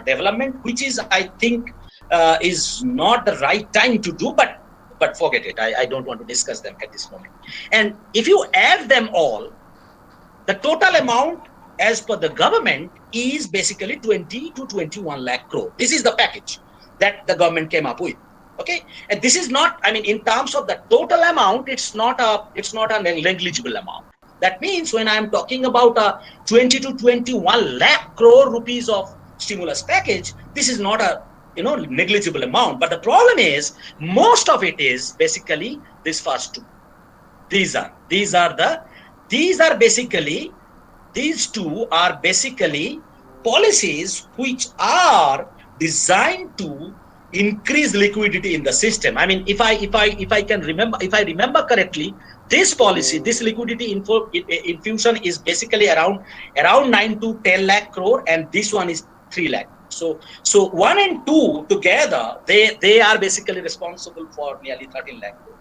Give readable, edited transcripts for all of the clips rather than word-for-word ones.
development, which is, I think, is not the right time to do, but forget it. I don't want to discuss them at this moment. And if you add them all, the total amount as per the government is basically 20 to 21 lakh crore. This is the package that the government came up with. Okay, and this is not, I mean, in terms of the total amount, it's not a negligible amount. That means when I'm talking about a 20 to 21 lakh crore rupees of stimulus package, this is not a negligible amount. But the problem is most of it is basically this first two. These two are basically policies which are designed to increase liquidity in the system. I mean, if I remember correctly, this policy, this liquidity infusion is basically around 9 to 10 lakh crore, and this one is 3 lakh. So 1 and 2 together, they are basically responsible for nearly 13 lakh crore.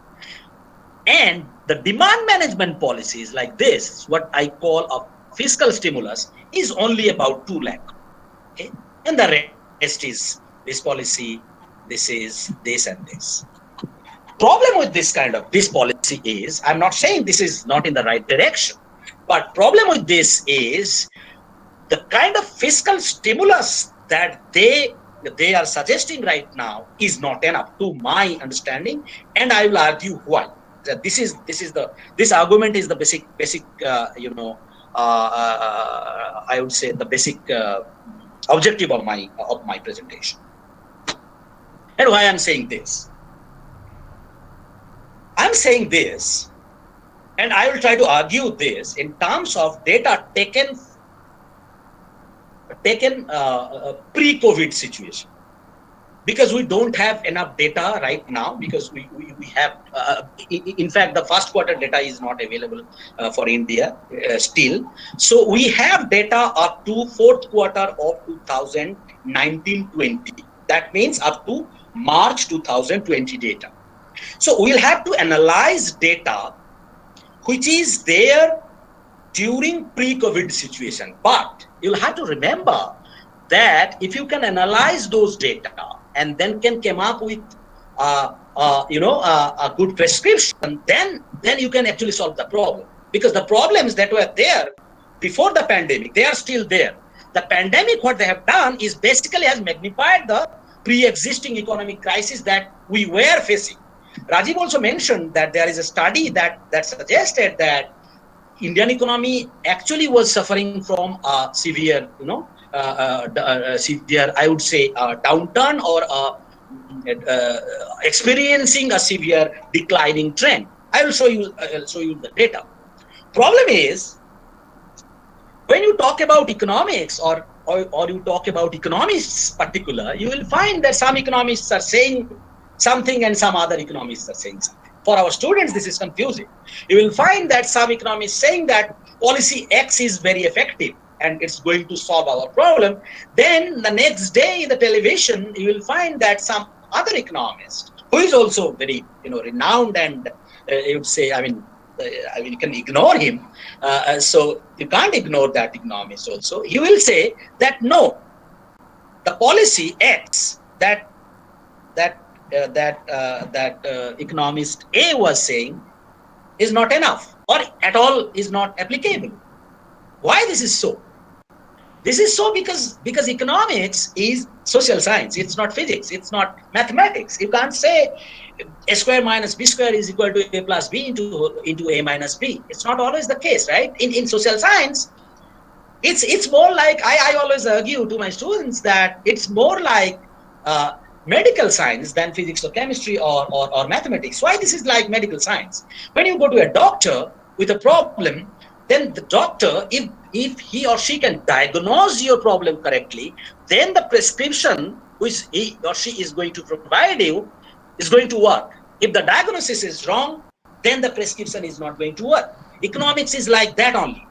And the demand management policies like this, what I call a fiscal stimulus, is only about 2 lakh. Okay, and the rest is this policy. This is this and this. Problem with this policy is, I'm not saying this is not in the right direction, but problem with this is the kind of fiscal stimulus that they are suggesting right now is not enough to my understanding, and I will argue why. That this argument is the basic I would say the basic objective of my presentation. And why I'm saying this? I'm saying this, and I will try to argue this in terms of data taken pre-COVID situation, because we don't have enough data right now, because we have, in fact, the first quarter data is not available for India still. So we have data up to fourth quarter of 2019-20. That means up to March 2020 data. So we'll have to analyze data which is there during pre-COVID situation. But you'll have to remember that if you can analyze those data and then can come up with a good prescription, then you can actually solve the problem. Because the problems that were there before the pandemic, they are still there. The pandemic, what they have done is basically has magnified the pre-existing economic crisis that we were facing. Rajiv also mentioned that there is a study that suggested that Indian economy actually was suffering from a severe, severe, I would say, downturn, or experiencing a severe declining trend. I will show you the data. Problem is, when you talk about economics or you talk about economists particular, you will find that some economists are saying something and some other economists are saying something. For our students, this is confusing. You will find that some economists saying that policy X is very effective and it's going to solve our problem. Then the next day in the television, you will find that some other economist, who is also very renowned, and you would say, you can ignore him. So you can't ignore that economist also. He will say that no, the policy X that economist A was saying is not enough, or at all is not applicable. Why this is so? This is so because economics is social science. It's not physics. It's not mathematics. You can't say a square minus b square is equal to a plus b into a minus b. It's not always the case, right? In social science, it's more like, I always argue to my students that it's more like medical science than physics or chemistry or mathematics. Why this is like medical science? When you go to a doctor with a problem, then the doctor, if he or she can diagnose your problem correctly, then the prescription which he or she is going to provide you is going to work. If the diagnosis is wrong, then the prescription is not going to work. Economics is like that only.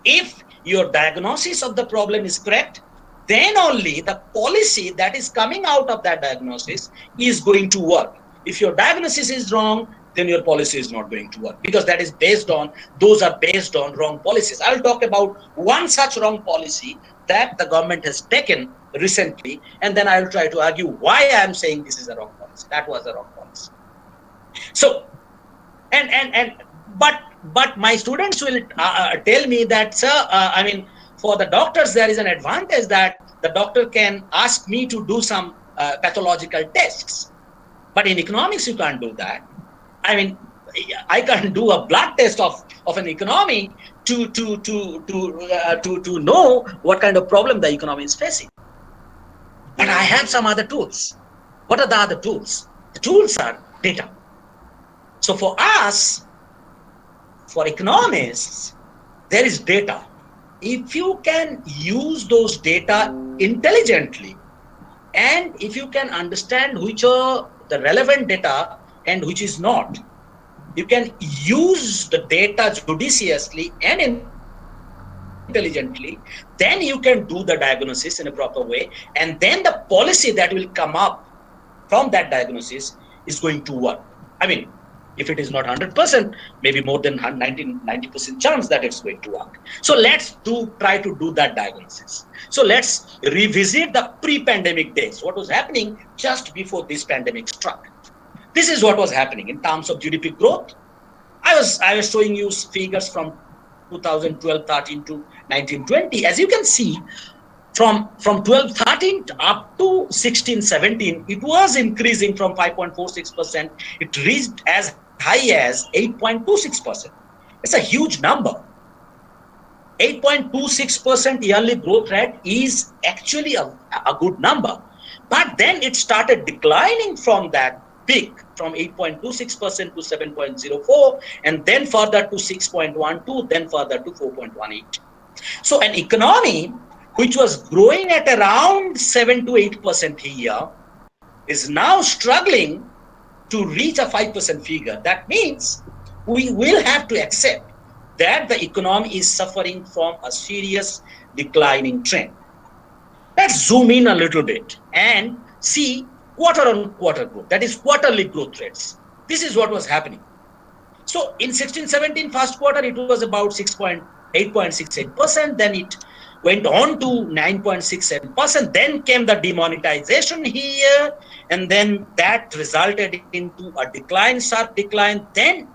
If your diagnosis of the problem is correct, then only the policy that is coming out of that diagnosis is going to work. If your diagnosis is wrong, then your policy is not going to work, because those are based on wrong policies. I will talk about one such wrong policy that the government has taken recently, and then I'll try to argue why I'm saying this is a wrong policy. That was a wrong policy. So, but my students will tell me that, sir, I mean, for the doctors, there is an advantage that the doctor can ask me to do some pathological tests. But in economics, you can't do that. I mean, I can't do a blood test of an economy to know what kind of problem the economy is facing. But I have some other tools. What are the other tools? The tools are data. So for us, for economists, there is data. If you can use those data intelligently, and if you can understand which are the relevant data and which is not, you can use the data judiciously and intelligently, then you can do the diagnosis in a proper way, and then the policy that will come up from that diagnosis is going to work. I mean, if it is not 100%, maybe more than 90% chance that it's going to work. So let's try to do that diagnosis. So let's revisit the pre-pandemic days. What was happening just before this pandemic struck? This is what was happening in terms of GDP growth. I was showing you figures from 2012-13 to 19-20. As you can see, from 12-13 up to 16-17, it was increasing from 5.46%. It reached as high as 8.26%. It's a huge number. 8.26% yearly growth rate is actually a good number. But then it started declining from that peak, from 8.26% to 7.04, and then further to 6.12, then further to 4.18. So an economy which was growing at around 7 to 8% a year is now struggling to reach a 5% figure. That means we will have to accept that the economy is suffering from a serious declining trend. Let's zoom in a little bit and see quarter-on-quarter growth, that is quarterly growth rates. This is what was happening. So in 16-17 first quarter, it was about 8.68%, then it went on to 9.67%, then came the demonetization here, and then that resulted into a decline, sharp decline. Then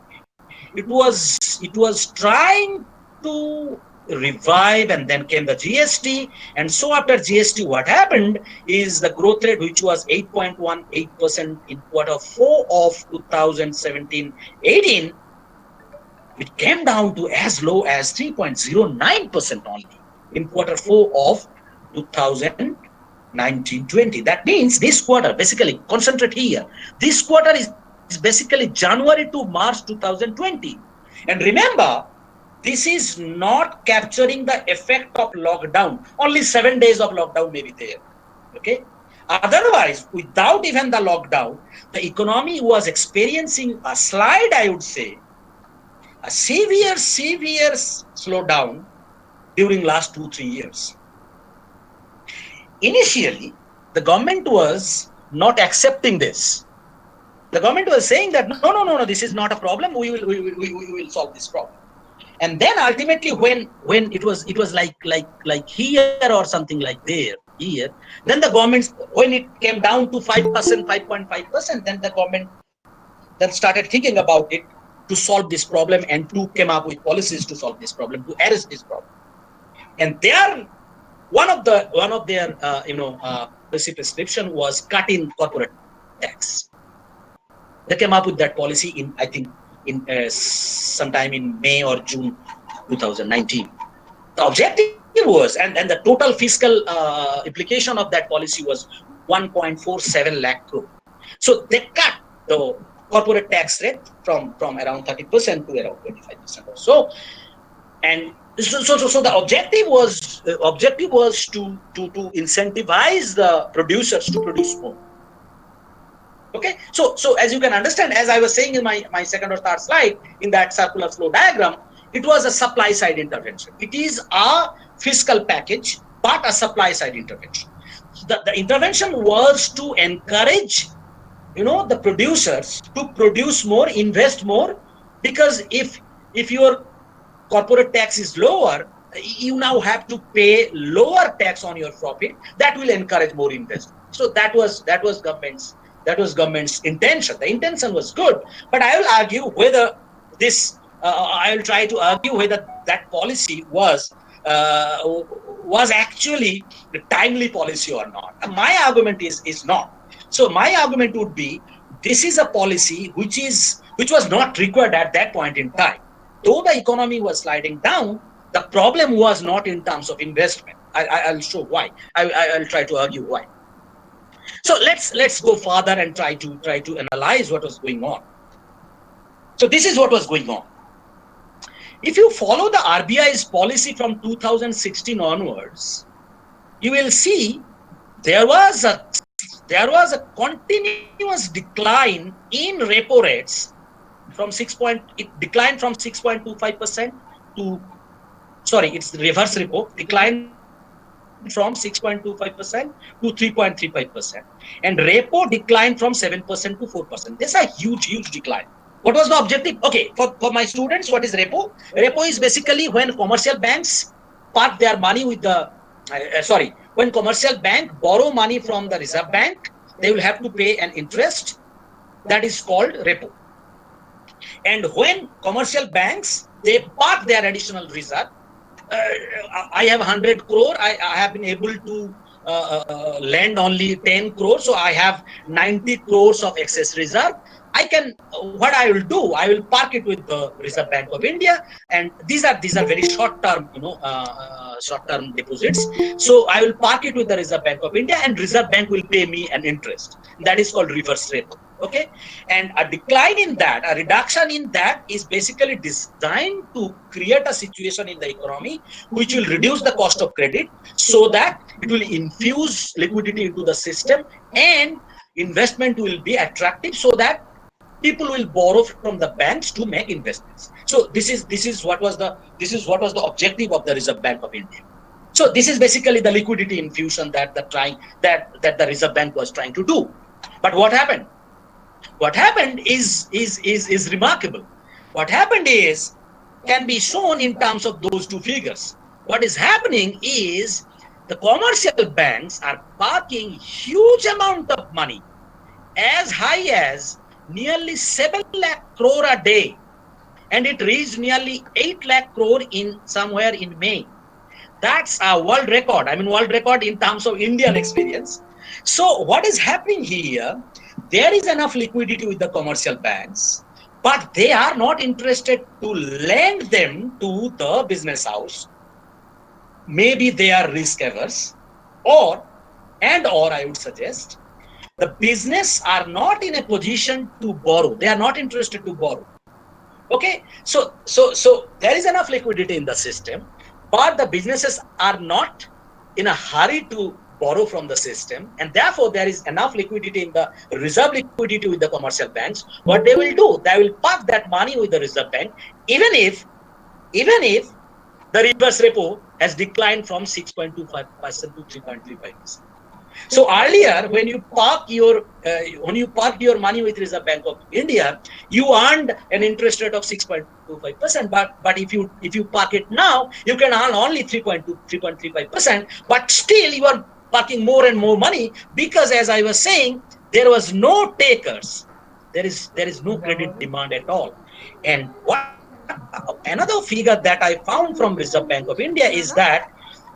it was trying to revive, and then came the GST, and so after GST, what happened is the growth rate, which was 8.18% in quarter 4 of 2017-18, it came down to as low as 3.09% only in quarter 4 of 2019-20. That means this quarter, basically, concentrate here. This quarter is basically January to March 2020. And remember, this is not capturing the effect of lockdown. Only 7 days of lockdown may be there. Okay. Otherwise, without even the lockdown, the economy was experiencing a slide, I would say, a severe slowdown during last 2-3 years. Initially, the government was not accepting this. The government was saying that no, this is not a problem. We will solve this problem. And then ultimately, when it was like here or something like there, here, then the government, when it came down to 5%, 5.5%, then the government then started thinking about it to solve this problem and to came up with policies to solve this problem, to address this problem. And there, one of their policy prescription was cutting corporate tax. They came up with that policy in, I think, sometime in May or June 2019. The objective was, and the total fiscal implication of that policy was 1.47 lakh crore. So they cut the corporate tax rate from around 30% to around 25% or so. And so the objective was to incentivize the producers to produce more. Okay, so as you can understand, as I was saying in my second or third slide in that circular flow diagram, it was a supply side intervention. It is a fiscal package, but a supply side intervention. The intervention was to encourage, the producers to produce more, invest more, because if your corporate tax is lower, you now have to pay lower tax on your profit. That will encourage more investment. So that was government's intention. The intention was good, but I will argue whether this I will try to argue whether that policy was actually the timely policy or not. My argument is not. So my argument would be, this is a policy which was not required at that point in time. Though the economy was sliding down, the problem was not in terms of investment. I'll show why. I'll try to argue why. So let's go further and try to analyze what was going on. So this is what was going on. If you follow the RBI's policy from 2016 onwards, you will see there was a continuous decline in repo rates from it declined from 6.25% to, sorry, it's reverse repo, declined from 6.25% to 3.35%, and repo declined from 7% to 4%. This is a huge decline. What was the objective? Okay, for my students, what is repo? Repo is basically when commercial banks park their money with the, when commercial bank borrow money from the Reserve Bank, they will have to pay an interest. That is called repo. And when commercial banks, they park their additional reserve, I have 100 crore, I have been able to lend only 10 crores, so I have 90 crores of excess reserve. What I will do, I will park it with the Reserve Bank of India, and these are very short-term, short-term deposits. So I will park it with the Reserve Bank of India, and Reserve Bank will pay me an interest. That is called reverse repo. Okay, and a decline in that, a reduction in that, is basically designed to create a situation in the economy which will reduce the cost of credit, so that it will infuse liquidity into the system, and investment will be attractive, so that people will borrow from the banks to make investments. So this is what was the objective of the Reserve Bank of India. So this is basically the liquidity infusion that the Reserve Bank was trying to do. But what happened? What happened is remarkable. What happened can be shown in terms of those two figures. What is happening is the commercial banks are parking huge amount of money, as high as nearly 7 lakh crore a day, and it reached nearly 8 lakh crore somewhere in May. That's a world record. I mean, world record in terms of Indian experience. So what is happening here? There is enough liquidity with the commercial banks, but they are not interested to lend them to the business house. Maybe they are risk averse, or I would suggest, the business are not in a position to borrow. They are not interested to borrow. Okay, so there is enough liquidity in the system, but the businesses are not in a hurry to borrow from the system, and therefore there is enough liquidity in the reserve liquidity with the commercial banks. What they will do, they will park that money with the Reserve Bank, even if the reverse repo has declined from 6.25% to 3.35%. So earlier, when you park your money with Reserve Bank of India, you earned an interest rate of 6.25%. But if you park it now, you can earn only 3.35%. But still, you are parking more and more money, because, as I was saying, there was no takers. There is no credit demand at all. And another figure that I found from Reserve Bank of India is that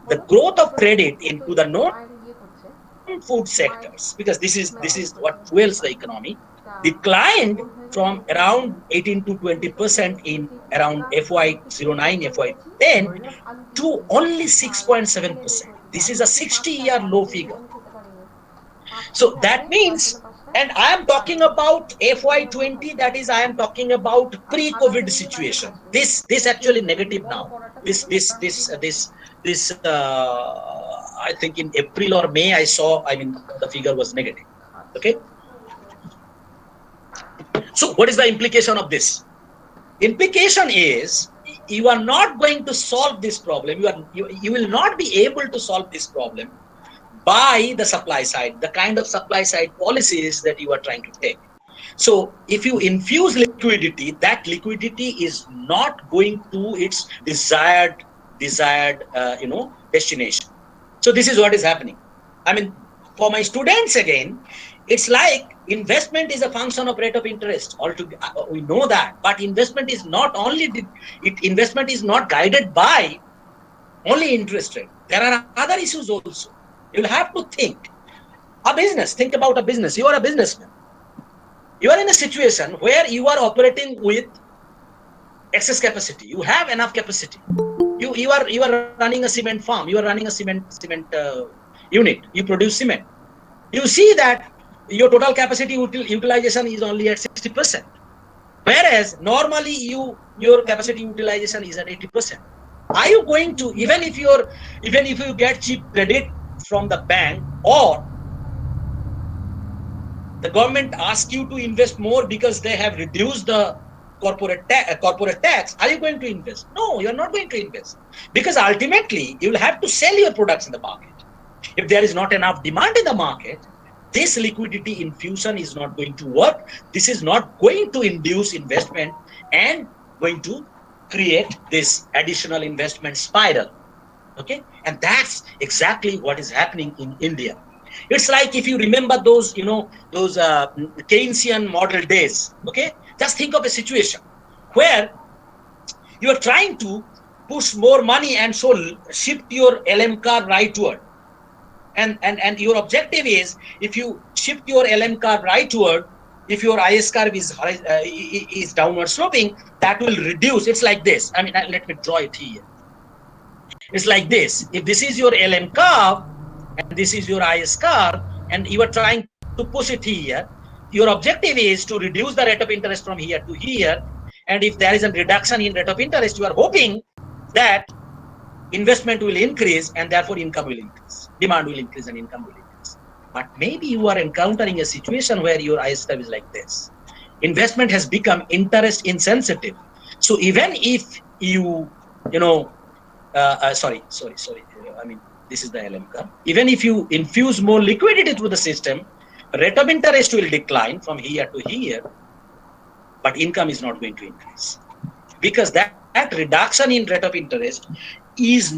the growth of credit into the non-food sectors, because this is what fuels the economy, declined from around 18 to 20% in around FY09, FY10 to only 6.7%. This is a 60-year low figure. So that means, and I am talking about FY20, that is, I am talking about pre-COVID situation. This actually negative now. I think in April or May I saw, the figure was negative. Okay. So what is the implication of this? Implication is, you are not going to solve this problem. You will not be able to solve this problem by the supply side, the kind of supply side policies that you are trying to take. So if you infuse liquidity, that liquidity is not going to its desired desired, destination. So this is what is happening. I mean, for my students again, it's like investment is a function of rate of interest. Altogether, we know that, but investment is not only investment is not guided by only interest rate. There are other issues also. You'll have to think. A business. Think about a business. You are a businessman. You are in a situation where you are operating with excess capacity. You have enough capacity. You are running a cement farm. You are running a cement unit. You produce cement. You see that your total capacity utilization is only at 60%, whereas normally your capacity utilization is at 80%. Are you going to, even if you get cheap credit from the bank, or the government asks you to invest more because they have reduced the corporate tax, are you going to invest? No, you're not going to invest, because ultimately you will have to sell your products in the market. If there is not enough demand in the market, this liquidity infusion is not going to work. This is not going to induce investment and going to create this additional investment spiral. Okay, and that's exactly what is happening in India. It's like, if you remember those Keynesian model days. Okay, just think of a situation where you are trying to push more money and so shift your LM car rightward. And your objective is, if you shift your LM curve rightward, if your IS curve is downward sloping, that will reduce. It's like this. I mean, let me draw it here. It's like this. If this is your LM curve and this is your IS curve, and you are trying to push it here, your objective is to reduce the rate of interest from here to here. And if there is a reduction in rate of interest, you are hoping that investment will increase and therefore income will increase. Demand will increase and income will increase. But maybe you are encountering a situation where your IS curve is like this. Investment has become interest insensitive. So even if sorry. I mean, this is the LM curve. Even if you infuse more liquidity through the system, rate of interest will decline from here to here, but income is not going to increase, because that reduction in rate of interest is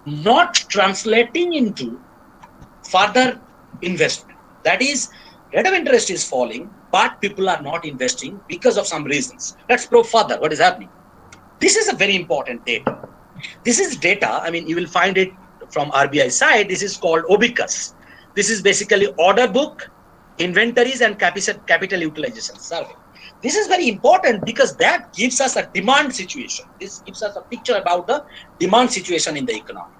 not translating into further investment. That is, rate of interest is falling, but people are not investing because of some reasons. Let's probe further what is happening. This is a very important data. This is data, I mean, you will find it from RBI side. This is called OBICUS. This is basically order book, inventories, and capital utilization survey. This is very important because that gives us a demand situation. This gives us a picture about the demand situation in the economy.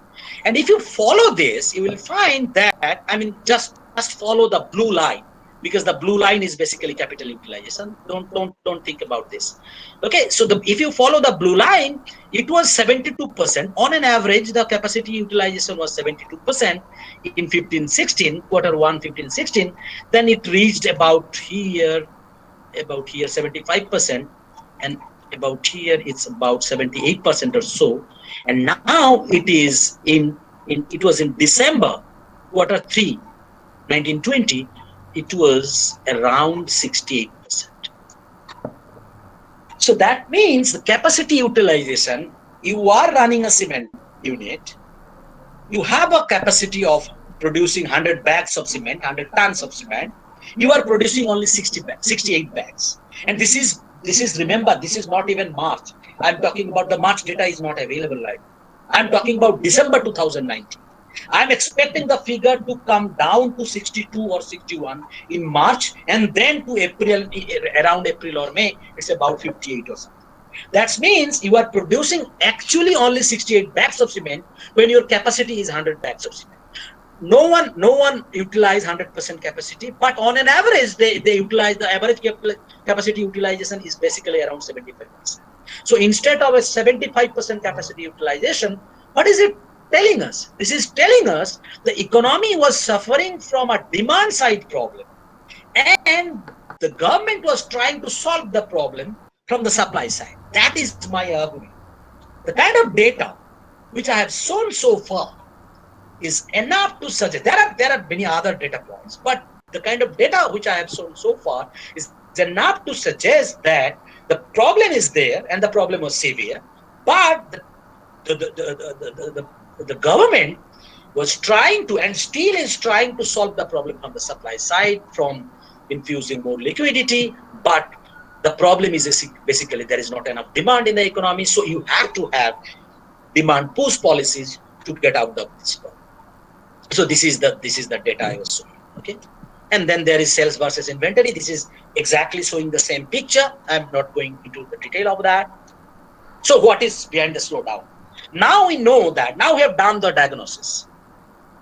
And if you follow this, you will find that, I mean, just follow the blue line, because the blue line is basically capital utilization. Don't think about this. Okay, so if you follow the blue line, it was 72%. On an average, the capacity utilization was 72% in 15-16, quarter 1, 15-16. Then it reached about here 75%, and about here it's about 78% or so. And now it is it was in December, quarter 3, 1920, it was around 68%. So that means the capacity utilization, you are running a cement unit, you have a capacity of producing 100 bags of cement, 100 tons of cement, you are producing only 68 bags. And this is, remember, this is not even March. I'm talking about the March data is not available right now. I'm talking about December 2019. I'm expecting the figure to come down to 62 or 61 in March, and then to April, around April or May, it's about 58 or something. That means you are producing actually only 68 bags of cement when your capacity is 100 bags of cement. No one utilize 100% capacity, but on an average, they utilize, the average capacity utilization is basically around 75%. So instead of a 75% capacity utilization, what is it telling us? This is telling us the economy was suffering from a demand side problem, and the government was trying to solve the problem from the supply side. That is my argument. The kind of data which I have shown so far is enough to suggest, there are many other data points, but the kind of data which I have shown so far is enough to suggest that the problem is there, and the problem was severe. But the government was trying to, and still is trying to, solve the problem from the supply side, from infusing more liquidity. But the problem is basically there is not enough demand in the economy, so you have to have demand push policies to get out of this problem. So this is the data I was showing. Okay, and then there is sales versus inventory. This is exactly showing the same picture. I'm not going into the detail of that. So what is behind the slowdown? Now we know that. Now we have done the diagnosis.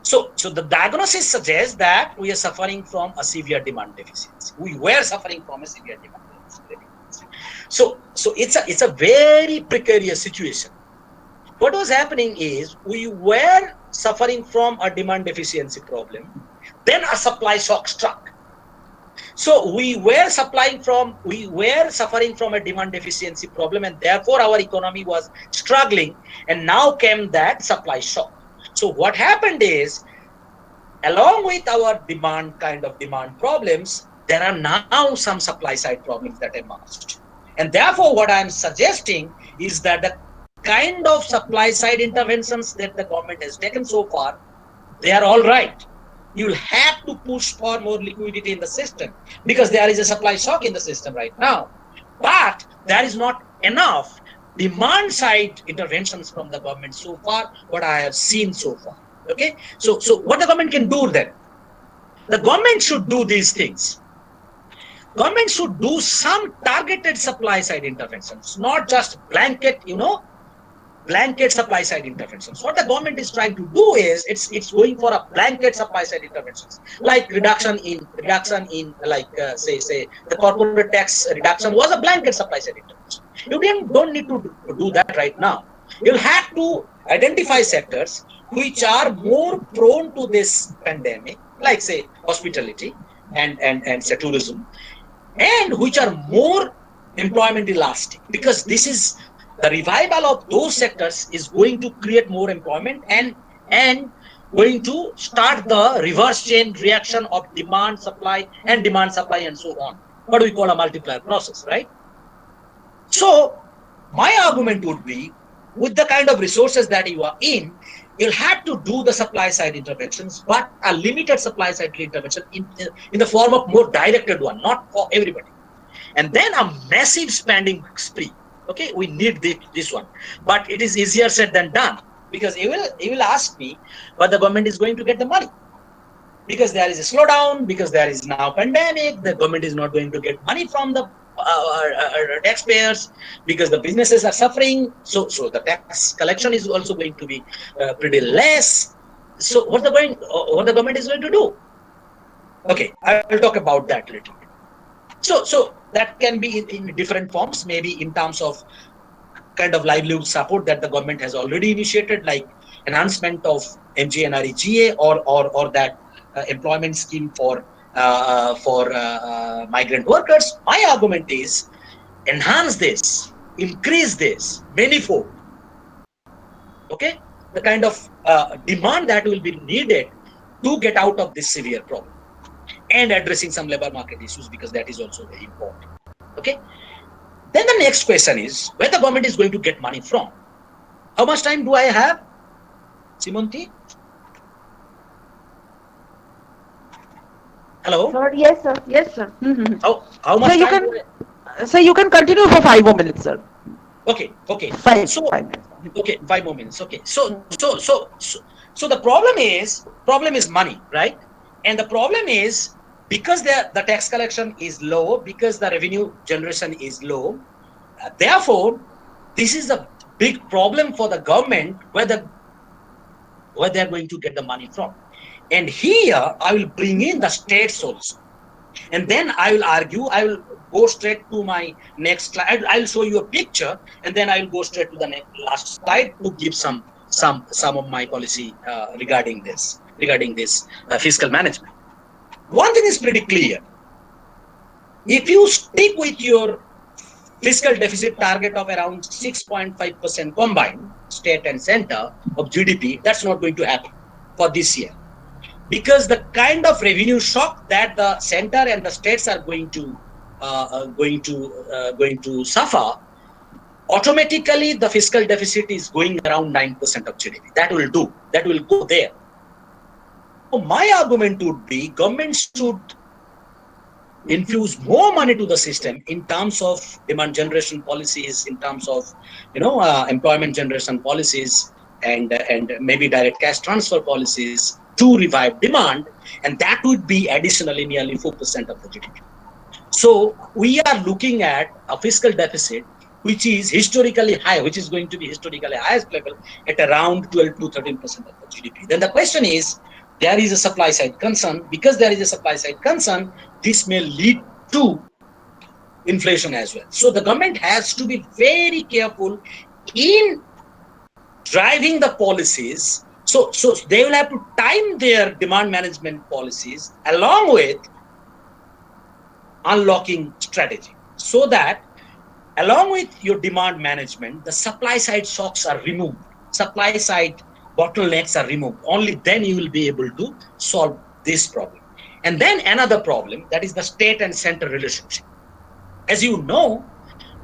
So the diagnosis suggests that we are suffering from a severe demand deficiency. We were suffering from a severe demand deficiency. So it's a very precarious situation. What was happening is we were suffering from a demand deficiency problem. Then a supply shock struck. So we were suffering from a demand deficiency problem, and therefore our economy was struggling. And now came that supply shock. So what happened is, along with our demand problems, there are now some supply side problems that emerged. And therefore, what I'm suggesting is that the kind of supply side interventions that the government has taken so far, they are all right. You'll have to push for more liquidity in the system because there is a supply shock in the system right now. But there is not enough demand side interventions from the government so far, what I have seen so far. Okay, so what the government can do then? The government should do these things. Government should do some targeted supply side interventions, not just blanket supply side interventions. What the government is trying to do is it's going for a blanket supply side interventions, like reduction in say the corporate tax reduction was a blanket supply side intervention. You don't need to do that right now. You'll have to identify sectors which are more prone to this pandemic, like say hospitality and say tourism, and which are more employment elastic, because this is the revival of those sectors is going to create more employment and going to start the reverse chain reaction of demand supply and so on, what we call a multiplier process, right? So my argument would be, with the kind of resources that you are in, you'll have to do the supply side interventions, but a limited supply side intervention in the form of more directed one, not for everybody. And then a massive spending spree. Okay, we need this one, but it is easier said than done, because you will ask me, but the government is going to get the money, because there is a slowdown, because there is now pandemic. The government is not going to get money from the taxpayers because the businesses are suffering. So the tax collection is also going to be pretty less. So what the government is going to do? Okay, I will talk about that later. So that can be in different forms, maybe in terms of kind of livelihood support that the government has already initiated, like enhancement of MGNREGA or that employment scheme for migrant workers. My argument is, enhance this, increase this manifold. Okay, the kind of demand that will be needed to get out of this severe problem, and addressing some labor market issues, because that is also very important. Okay, then the next question is where the government is going to get money from. How much time do I have, Simonti? Hello? Sir, yes, sir. Yes, sir. How much Sir, time? you can continue for 5 more minutes, sir. Okay. Five So, minutes. okay, 5 more minutes. Okay. So the problem is money, right? And the problem is, because the tax collection is low, because the revenue generation is low, therefore, this is a big problem for the government, where they're going to get the money from. And here I will bring in the states also, and then I will argue. I will go straight to my next slide. I'll show you a picture, and then I will go straight to the last slide to give some of my policy regarding this fiscal management. One thing is pretty clear: if you stick with your fiscal deficit target of around 6.5% combined, state and center, of GDP, that's not going to happen for this year, because the kind of revenue shock that the center and the states are going to suffer, automatically the fiscal deficit is going around 9% of GDP. That will do. That will go there. So my argument would be government should infuse more money to the system in terms of demand generation policies, in terms of employment generation policies, and maybe direct cash transfer policies to revive demand, and that would be additionally nearly 4% of the GDP. So we are looking at a fiscal deficit which is historically high, which is going to be historically highest level at around 12 to 13% of the GDP. Then the question is, there is a supply side concern. Because there is a supply side concern, this may lead to inflation as well. So the government has to be very careful in driving the policies. So they will have to time their demand management policies along with unlocking strategy, so that along with your demand management, the supply side shocks are removed, supply side bottlenecks are removed. Only then you will be able to solve this problem. And then another problem, that is the state and center relationship. As you know,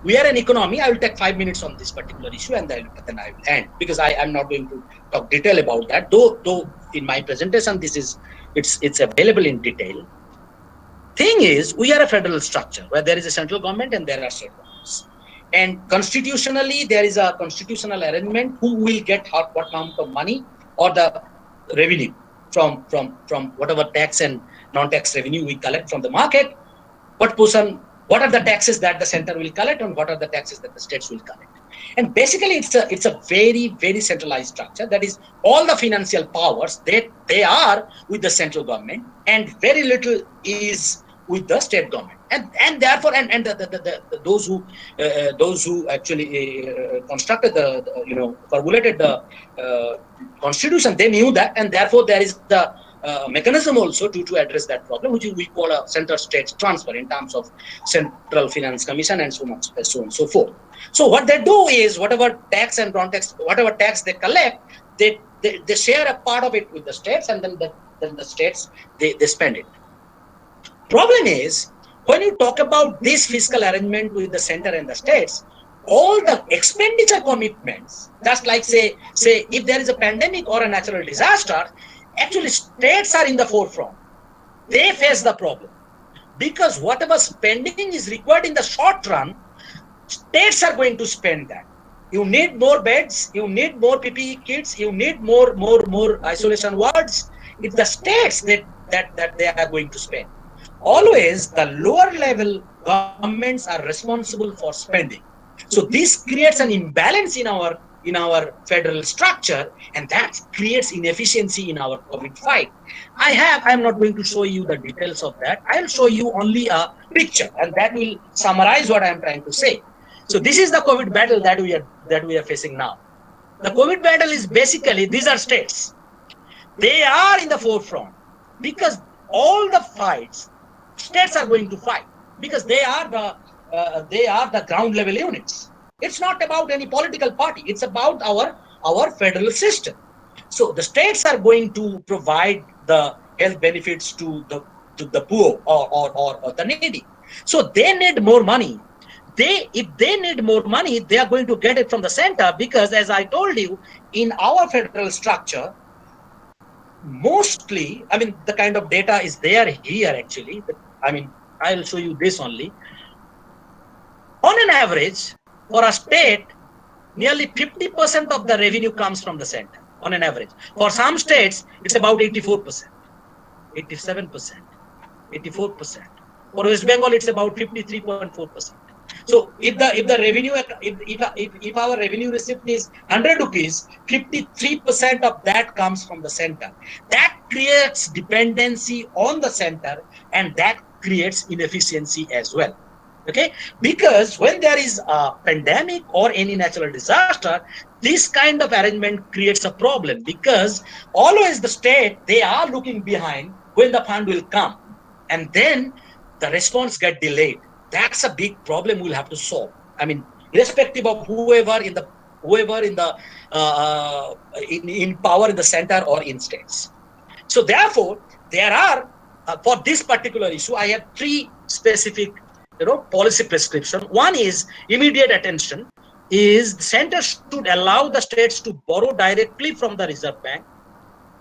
we are an economy. I will take 5 minutes on this particular issue, and then I will end, because I am not going to talk detail about that. Though in my presentation, it's available in detail. Thing is, we are a federal structure where there is a central government and there are state governments. And constitutionally, there is a constitutional arrangement who will get what amount of money or the revenue from whatever tax and non-tax revenue we collect from the market. What are the taxes that the center will collect, and what are the taxes that the states will collect? And basically, it's a very, very centralized structure. That is, all the financial powers, they are with the central government, and very little is with the state government. And therefore, those who actually constructed formulated the constitution, they knew that, and therefore there is the mechanism also to address that problem, which we call a center-state transfer in terms of Central Finance Commission and so on and so forth. So what they do is, whatever tax and non-tax, whatever tax they collect, they share a part of it with the states, and then the states they spend it. Problem is, when you talk about this fiscal arrangement with the center and the states, all the expenditure commitments, just like say if there is a pandemic or a natural disaster, actually states are in the forefront. They face the problem, because whatever spending is required in the short run, states are going to spend that. You need more beds, you need more PPE kits, you need more isolation wards. It's the states that they are going to spend. Always the lower level governments are responsible for spending. So this creates an imbalance in our federal structure, and that creates inefficiency in our COVID fight. I'm not going to show you the details of that. I'll show you only a picture, and that will summarize what I'm trying to say. So this is the COVID battle that we are facing now. The COVID battle is basically, these are states. They are in the forefront, because all the fights, states are going to fight, because they are the ground level units. It's not about any political party. It's about our federal system. So the states are going to provide the health benefits to the poor or the needy. So they need more money. If they need more money, they are going to get it from the center, because, as I told you, in our federal structure, mostly, the kind of data is there here actually. I'll show you this only. On an average, for a state, nearly 50% of the revenue comes from the center, on an average. For some states, it's about 84%, 87%, 84%. For West Bengal, it's about 53.4%. So if the revenue, if our revenue receipt is 100 rupees, 53% of that comes from the center. That creates dependency on the center, and that creates inefficiency as well. Okay, because when there is a pandemic or any natural disaster, this kind of arrangement creates a problem, because always the state, they are looking behind when the fund will come, and then the response get delayed. That's a big problem we'll have to solve. Irrespective of whoever in power in the center or in states. So therefore, there are for this particular issue, I have three specific policy prescription. One is immediate attention. is the center should allow the states to borrow directly from the Reserve Bank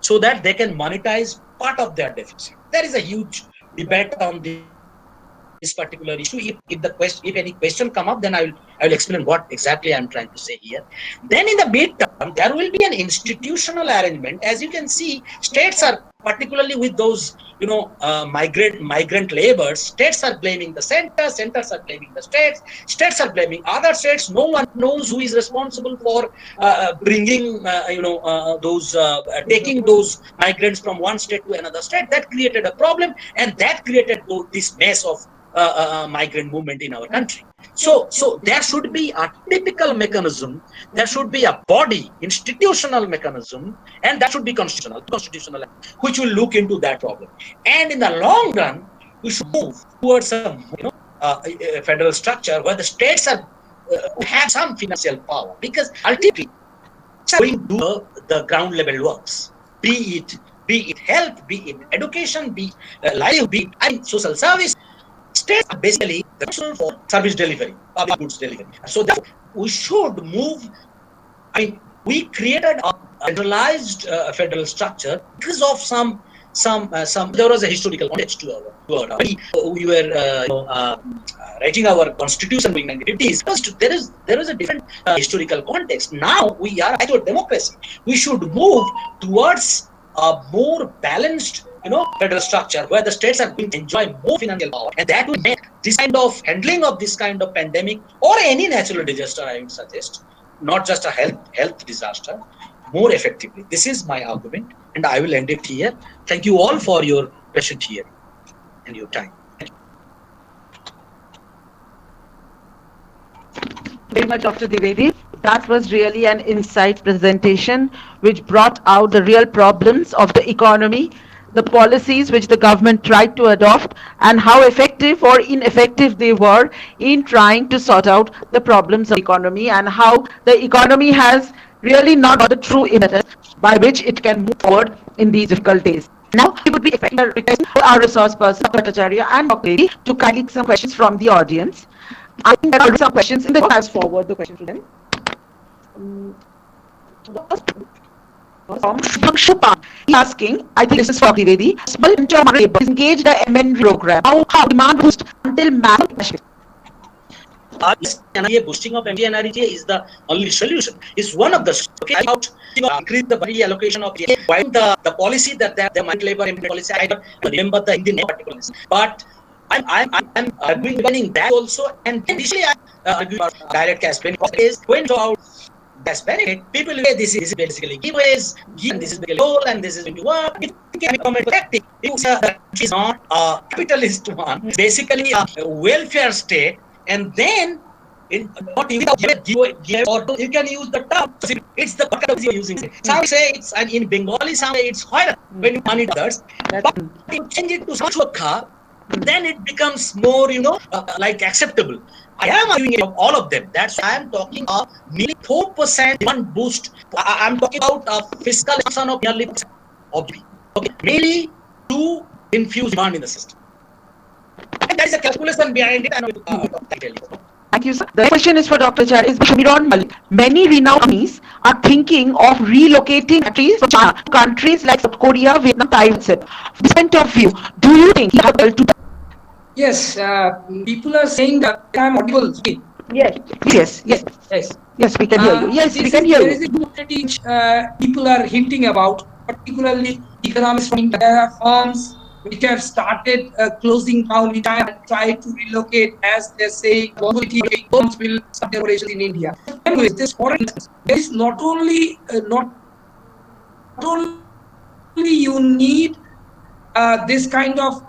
so that they can monetize part of their deficit. There is a huge debate on this particular issue. If any question come up, then I will explain what exactly I'm trying to say here. Then in the midterm, there will be an institutional arrangement. As you can see, states are particularly with those migrant labors. States are blaming the centers are blaming the states are blaming other states. No one knows who is responsible for bringing taking those migrants from one state to another state. That created a problem, and that created this mess of migrant movement in our country. So there should be a typical mechanism, there should be a body, institutional mechanism, and that should be constitutional, which will look into that problem. And in the long run, we should move towards a federal structure where the states are have some financial power, because ultimately going to do the ground level works, be it health, be it education, be livelihood, be it social service. States are basically the council for service delivery, public goods delivery. So therefore, we should move. I mean, we created a centralized federal structure because of some. There was a historical context to our we were writing our constitution during 1950s. There is a different historical context. Now we are a democracy. We should move towards a more balanced federal structure where the states are going to enjoy more financial power, and that will make this kind of handling of this kind of pandemic or any natural disaster, I would suggest, not just a health disaster, more effectively. This is my argument, and I will end it here. Thank you all for your patient hearing and your time. Very much, Dr. Dwivedi. That was really an insight presentation which brought out the real problems of the economy, the policies which the government tried to adopt, and how effective or ineffective they were in trying to sort out the problems of the economy, and how the economy has really not got the true impetus by which it can move forward in these difficult days. Now, we would be requesting our resource person, Dr. Acharya and Dr. Devi, to kindly take some questions from the audience. I think there are already some questions in the box. I'll forward the question to them. The first from Shupan. He's asking, I think this is for Divedi, small interim labor is engaged the MN program. How demand boost until massive. Boosting of MD and REJ is the only solution. It's one of the about increase the body allocation of why the policy that the migrant labor policy. I don't remember the Indian particular, but I'm arguing that also, and initially I argue about direct cash benefit is going to out cash benefit. People say this is basically giveaways, and this is basically goal, and this is going to work. It can become effective. It is not a capitalist one. It's basically a welfare state, and then not even give or you can use the term. It's the bucket you're using. Some say it's, and in Bengali, some say it's higher when you money others. But you change it to Sachwakha, then it becomes more, like acceptable. I am arguing of all of them. That's why I am talking of nearly 4% demand boost. I'm talking about a fiscal expansion of nearly of GDP. Okay, mainly to infuse demand in the system. And there is a calculation behind it, and I will tell you. Thank you, sir. The question is for Dr. Char. Is Shamiron Malik. Many renowned companies are thinking of relocating factories from China to countries like South Korea, Vietnam, Taiwan, etc. From this point of view, do you think he has to? Yes, people are saying that I'm audible. Yes. Yes, we can hear you. Yes, we can hear there you. is a opportunity which people are hinting about, particularly economists from India. There are firms which have started closing down in China and try to relocate, as they're saying, firms will start their operations in India. Anyways, this foreign, there is not only you need this kind of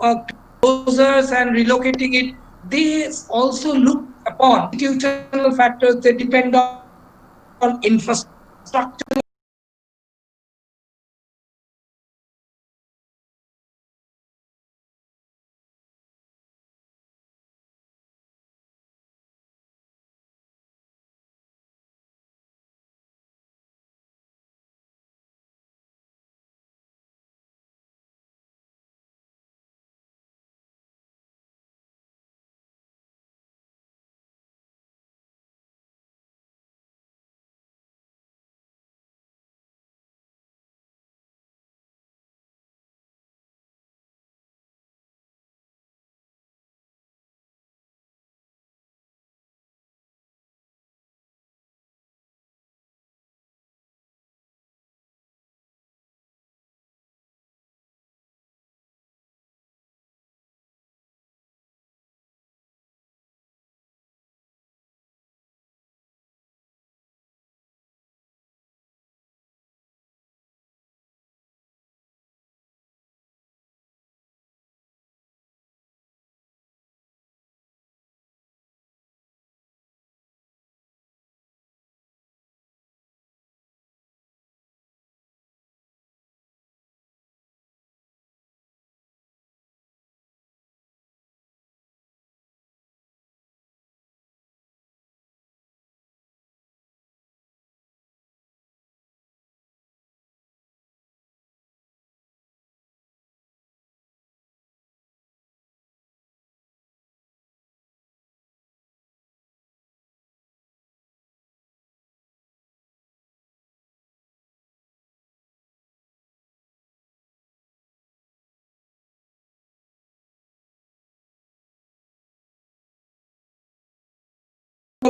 closures and relocating it. They also look upon institutional factors. They depend on infrastructure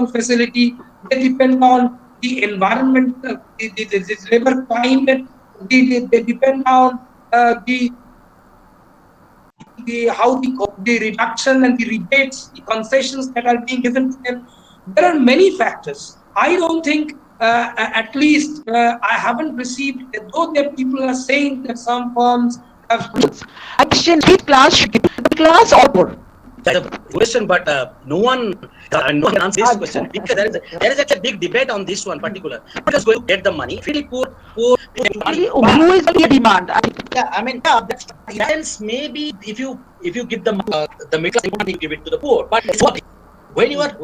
educational facility, they depend on the environment, the labor climate, they depend on the how the reduction and the rebates, the concessions that are being given to them. There are many factors. I don't think, at least I haven't received, though there people are saying that some firms have. I question which class should get the class or poor. That's a question, but no one answers this question because there is a big debate on this one particular. Because going to get the money, really poor money. Who is going to demand? Yeah, I mean, that's else maybe if you give the middle class money, you give it to the poor. But when you are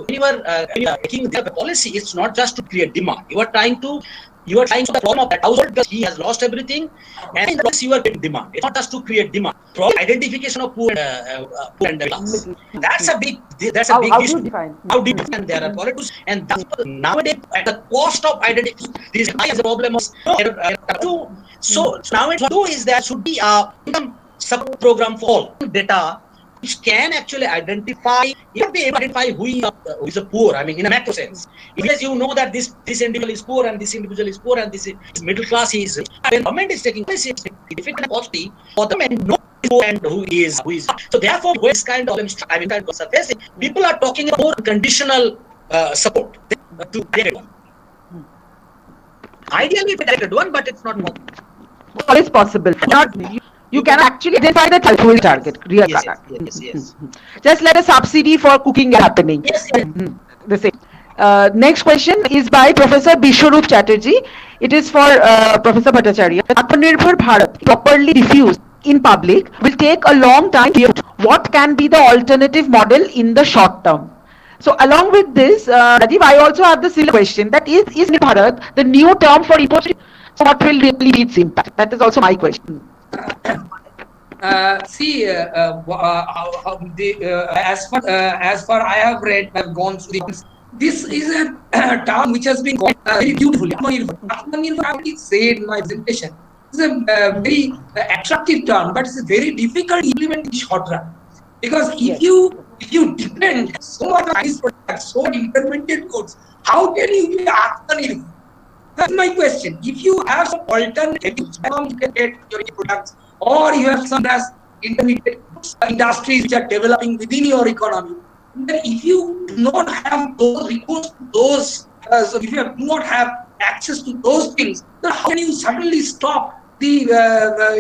making the policy, it's not just to create demand. You are trying to the problem of that household because he has lost everything, and in the policy you are getting demand. It's not just to create demand. Problem identification of poor and class. That's a big issue. How do you define? There are politics, and that's nowadays at the cost of identification. This is a problem of so now what do is there should be a income support program for all data which can actually identify, you be able to identify who is a poor. I mean, in a macro sense, because you know that this individual is poor and this individual is poor and this is middle class is. When government is taking this, it's difficult policy for them and know who and who is. So therefore, when this kind of problems are facing, people are talking about more conditional support to direct one. Ideally, it's a directed one, but it's not possible. All is possible. You can actually identify the who is target. Real target. Yes. Just let a subsidy for cooking happening. Yes. The same. Next question is by Professor Bishwarup Chatterjee. It is for Professor Bhattacharya. Atmanirbhar Bharat properly diffused in public will take a long time. What can be the alternative model in the short term? So along with this, Rajiv, I also have the similar question. That is Bharat the new term for import? So what will really be its impact? That is also my question. As far I have read, I've gone through this is a term which has been called very beautifully. Atmanirbhar, I already said in my presentation. It's a very attractive term, but it's very difficult to implement in short run. Because if you depend so much on these products, so intermediate goods, how can you be Atmanirbhar? That's my question. If you have some alternative, you can get your products, or you have some intermediate industries which are developing within your economy, then if you do not have those recourse to those, so if you do not have access to those things, then how can you suddenly stop the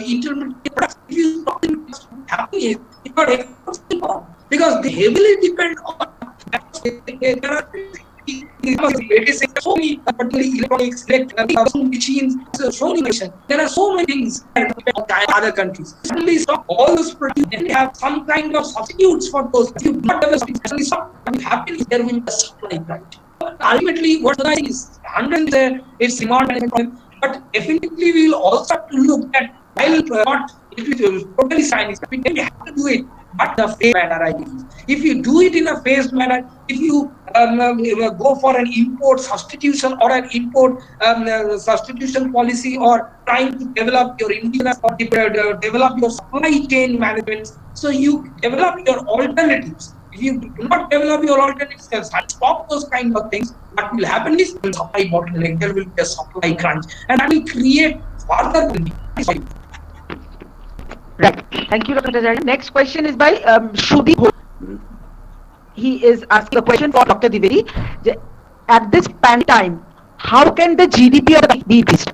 intermediate products? If you stop them, what's happening is your exports will fall because they heavily depend on there are so many, particularly electronics, machines, so many. There are so many things in other countries. Suddenly stop all those products and have some kind of substitutes for those. If you do not develop, suddenly stop. What will happen is there will be a supply crunch. Ultimately, what I is 100 it's demand management, but definitely we will also have to look at while not totally Chinese, we have to do it. But the phased manner, I believe. If you do it in a phased manner, if you go for an import substitution or an import substitution policy, or trying to develop your indigenous or develop your supply chain management, so you develop your alternatives. If you do not develop your alternatives, then stop those kind of things. What will happen is supply bottleneck, there will be a supply crunch, and that will create further. Right. Thank you, Dr. Bhattacharya. Next question is by Shudi. He is asking a question for Dr. Dwivedi. At this time, how can the GDP of the be increased?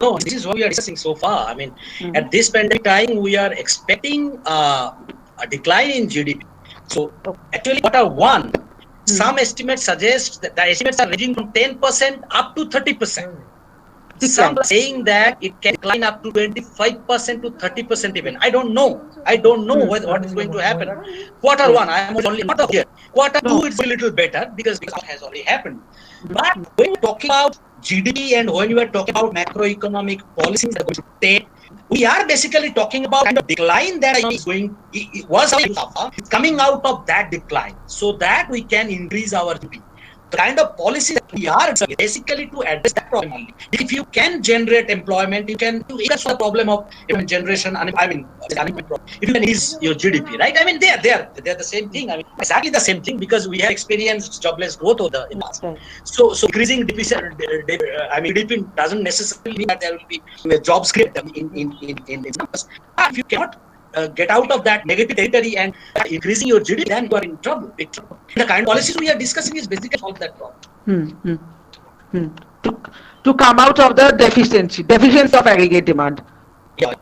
No, this is what we are discussing so far. I mean, at this pandemic time, we are expecting a decline in GDP. So, actually, Q1, some estimates suggest that the estimates are ranging from 10% up to 30%. Some are saying that it can decline up to 25% to 30% even. I don't know what is going to happen. Q1, I am only not here. Q2 it's a little better because it has already happened. But when you're talking about GDP and when you are talking about macroeconomic policies that are going to take, we are basically talking about kind of decline that is was it's coming out of that decline, so that we can increase our GDP. The kind of policy that we are basically to address that problem only. If you can generate employment, that's the problem of generation. Unemployment problem. If you can ease your GDP, right? I mean, they're the same thing. I mean, exactly the same thing, because we have experienced jobless growth over the past. So increasing GDP doesn't necessarily mean that there will be jobs created in numbers. If you cannot get out of that negative territory and increasing your GDP, then you are in trouble, big trouble. The kind of policies we are discussing is basically solve that problem. To come out of the deficiency of aggregate demand. Yeah.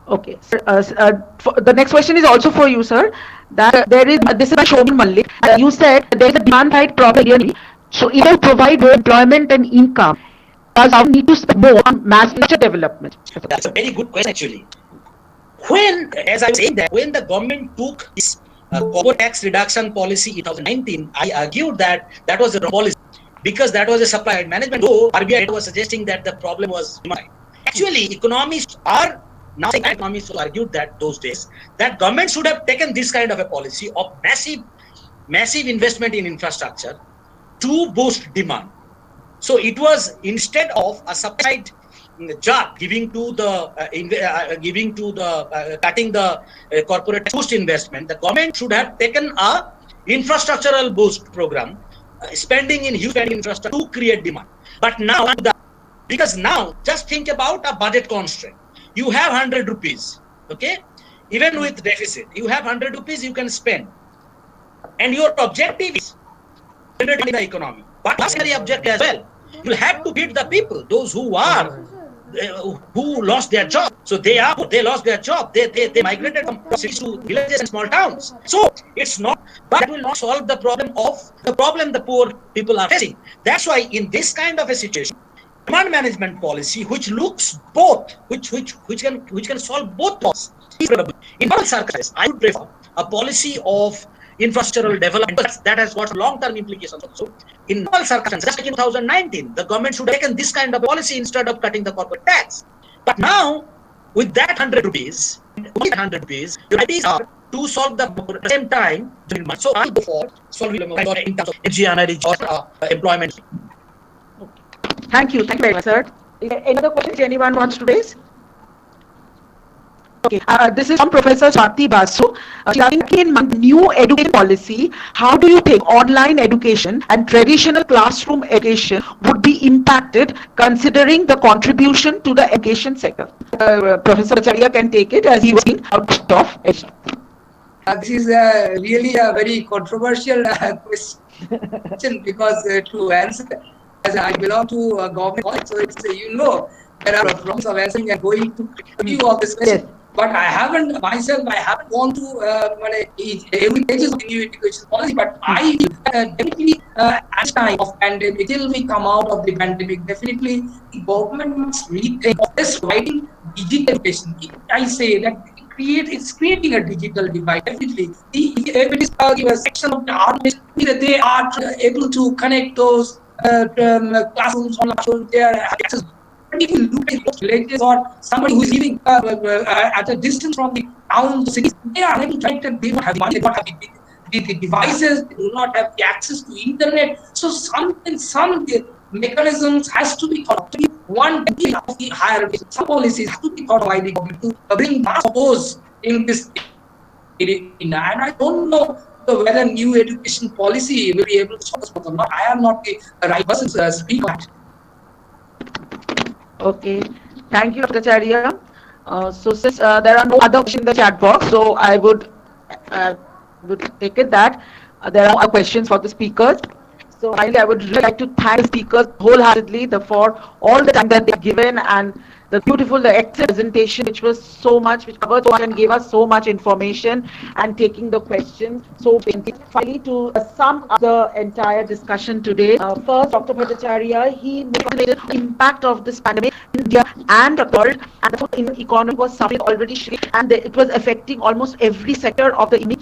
Okay. The next question is also for you, sir. That this is by Shomin Malik. You said there is a demand side problem. So if I provide more employment and income, does I need to spend more on mass development? That's a very good question, actually. As I was saying, that when the government took this corporate tax reduction policy in 2019, I argued that that was a wrong policy, because that was a supply management. Though RBI was suggesting that the problem was demand. Actually, economists are now saying, economists argued that those days that government should have taken this kind of a policy of massive investment in infrastructure to boost demand. So it was, instead of a subside jar giving to the cutting the corporate boost investment, the government should have taken a infrastructural boost program, spending in huge infrastructure to create demand. But now, because now just think about a budget constraint. You have 100 rupees, okay? Even with deficit, you have 100 rupees you can spend, and your objective is generating the economy. But that's the objective as well. You have to feed the people, those who lost their job. So they lost their job. They migrated from cities to villages and small towns. So it's not, but that will not solve the problem the poor people are facing. That's why in this kind of a situation, demand management policy, which looks both, which can solve both problems. In all circumstances, I would prefer a policy of infrastructural development that has got long-term implications also. In all circumstances, just like in 2019, the government should have taken this kind of policy instead of cutting the corporate tax. But now, with that 100 rupees, the ideas are to solve the problem at the same time. So I go for solving in terms of energy or employment. Thank you very much, sir. Any other questions anyone wants to raise? Okay, this is from Professor Swati Basu. In new education policy, how do you think online education and traditional classroom education would be impacted, considering the contribution to the education sector? Professor Acharya can take it, as he was out of education. This is really a very controversial question, because to answer, as I belong to a government college, so it's there are problems of answering and going to review of this question. Yes. But I haven't gone to every pages of the new education policy. But I definitely at the time of pandemic, till we come out of the pandemic, definitely the government must rethink this writing digital education. I say that it's creating a digital divide. Definitely, if it is a section of the artists that they are able to connect those classrooms online, they are access. But if you look at those villages or somebody who is living at a distance from the town, cities, they are able to connect, and they don't have money, they don't have the devices, they do not have the access to internet. So some mechanisms has to be thought of. One of the higher some policies have to be thought by the government to bring mass those in this area. And I don't know whether new education policy will be able to solve this problem or not. I am not the right person to speak on that. Okay, thank you, Dr. Acharya. So since there are no other questions in the chat box, so I would take it that there are questions for the speakers. So finally, I would really like to thank the speakers wholeheartedly for all the time that they've given, and the excellent presentation, which covered so much and gave us so much information, and taking the questions. So finally, to sum up the entire discussion today, first, Dr. Bhattacharya, he mentioned the impact of this pandemic in India and the world, and the Indian economy was suffering already, and it was affecting almost every sector of the economy.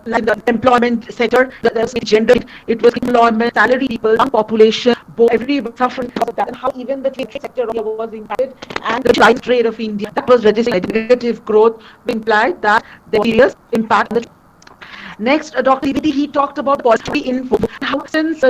Like the employment sector, there was gender, it was employment, salary people, young population, everybody suffering because of that, and how even the trade sector was impacted, and the Chinese trade of India that was registering negative growth implied that there was serious impact on the Next, Dr. Divedi, he talked about policy in and how since